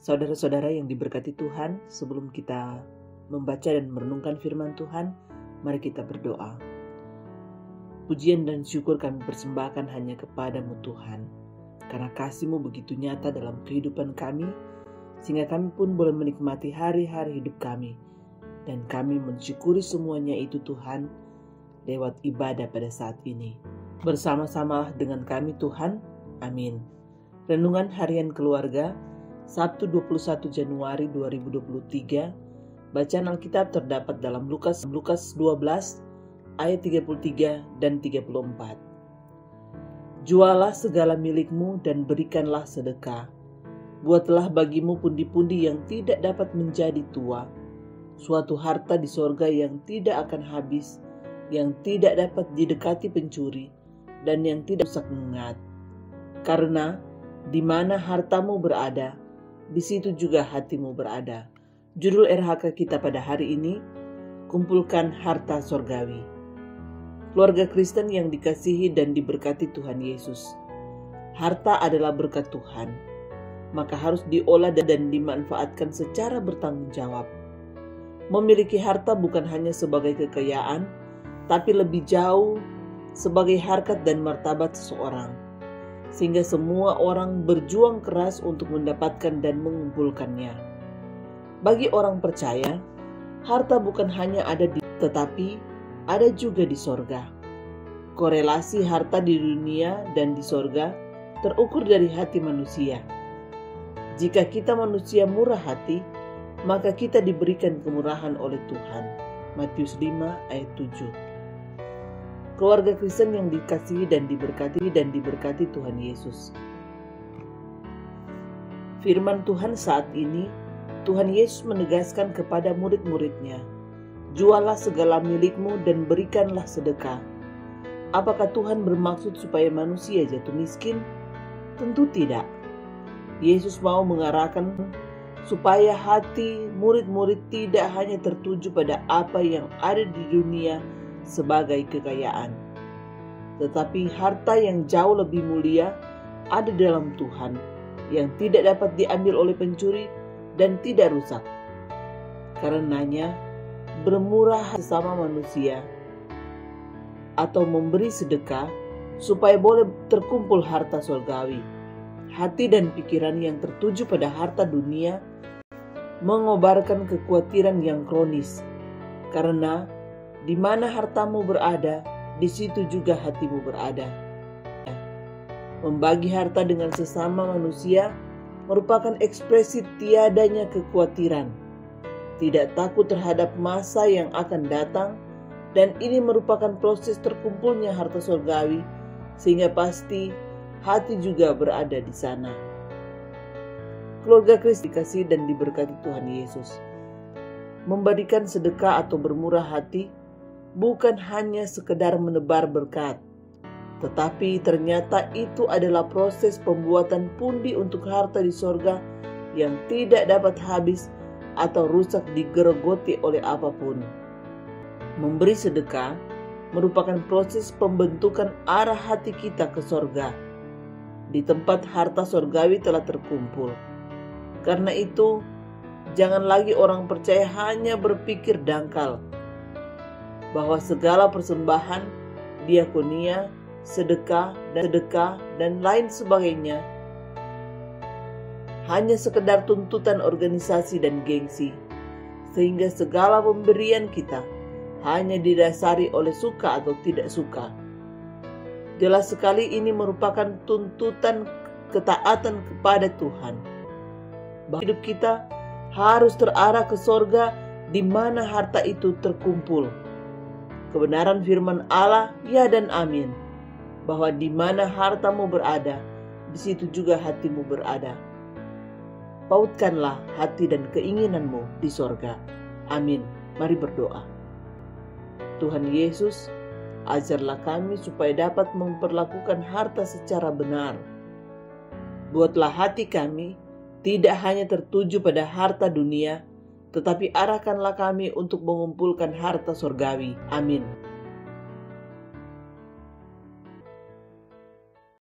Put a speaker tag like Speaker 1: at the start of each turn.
Speaker 1: Saudara-saudara yang diberkati Tuhan, sebelum kita membaca dan merenungkan firman Tuhan, mari kita berdoa. Pujian dan syukur kami persembahkan hanya kepadamu Tuhan, karena kasih-Mu begitu nyata dalam kehidupan kami, sehingga kami pun boleh menikmati hari-hari hidup kami. Dan kami mensyukuri semuanya itu Tuhan, lewat ibadah pada saat ini. Bersama-samalah dengan kami Tuhan, amin. Renungan Harian Keluarga, Sabtu 21 Januari 2023. Bacaan Alkitab terdapat dalam Lukas 12 ayat 33 dan 34. Jualah segala milikmu dan berikanlah sedekah. Buatlah bagimu pundi-pundi yang tidak dapat menjadi tua, suatu harta di sorga yang tidak akan habis, yang tidak dapat didekati pencuri, dan yang tidak rusak mengat. Karena di mana hartamu berada, di situ juga hatimu berada. Judul RHK kita pada hari ini, kumpulkan harta sorgawi. Keluarga Kristen yang dikasihi dan diberkati Tuhan Yesus, harta adalah berkat Tuhan, maka harus diolah dan dimanfaatkan secara bertanggung jawab. Memiliki harta bukan hanya sebagai kekayaan, tapi lebih jauh sebagai harkat dan martabat seseorang, sehingga semua orang berjuang keras untuk mendapatkan dan mengumpulkannya. Bagi orang percaya, harta bukan hanya ada tetapi ada juga di sorga. Korelasi harta di dunia dan di sorga terukur dari hati manusia. Jika kita manusia murah hati, maka kita diberikan kemurahan oleh Tuhan. Matius 5 ayat 7. Keluarga Kristen yang dikasihi dan diberkati Tuhan Yesus. Firman Tuhan saat ini, Tuhan Yesus menegaskan kepada murid-muridnya, jualah segala milikmu dan berikanlah sedekah. Apakah Tuhan bermaksud supaya manusia jatuh miskin? Tentu tidak. Yesus mau mengarahkan supaya hati murid-murid tidak hanya tertuju pada apa yang ada di dunia sebagai kekayaan, tetapi harta yang jauh lebih mulia ada dalam Tuhan, yang tidak dapat diambil oleh pencuri dan tidak rusak. Karenanya, bermurah sesama manusia atau memberi sedekah supaya boleh terkumpul harta surgawi. Hati dan pikiran yang tertuju pada harta dunia mengobarkan kekhawatiran yang kronis, karena di mana hartamu berada, di situ juga hatimu berada. Membagi harta dengan sesama manusia merupakan ekspresi tiadanya kekhawatiran, tidak takut terhadap masa yang akan datang, dan ini merupakan proses terkumpulnya harta surgawi, sehingga pasti hati juga berada di sana. Keluarga Kristus dikasihi dan diberkati Tuhan Yesus. Memberikan sedekah atau bermurah hati bukan hanya sekedar menebar berkat, tetapi ternyata itu adalah proses pembuatan pundi untuk harta di sorga yang tidak dapat habis atau rusak digerogoti oleh apapun. Memberi sedekah merupakan proses pembentukan arah hati kita ke sorga, di tempat harta sorgawi telah terkumpul. Karena itu, jangan lagi orang percaya hanya berpikir dangkal bahwa segala persembahan, diakonia, sedekah, dan lain sebagainya hanya sekedar tuntutan organisasi dan gengsi, sehingga segala pemberian kita hanya didasari oleh suka atau tidak suka. Jelas sekali ini merupakan tuntutan ketaatan kepada Tuhan. Hidup kita harus terarah ke sorga di mana harta itu terkumpul. Kebenaran firman Allah, ya dan amin, bahwa di mana hartamu berada, di situ juga hatimu berada. Pautkanlah hati dan keinginanmu di sorga. Amin. Mari berdoa. Tuhan Yesus, ajarlah kami supaya dapat memperlakukan harta secara benar. Buatlah hati kami tidak hanya tertuju pada harta dunia, tetapi arahkanlah kami untuk mengumpulkan harta surgawi. Amin.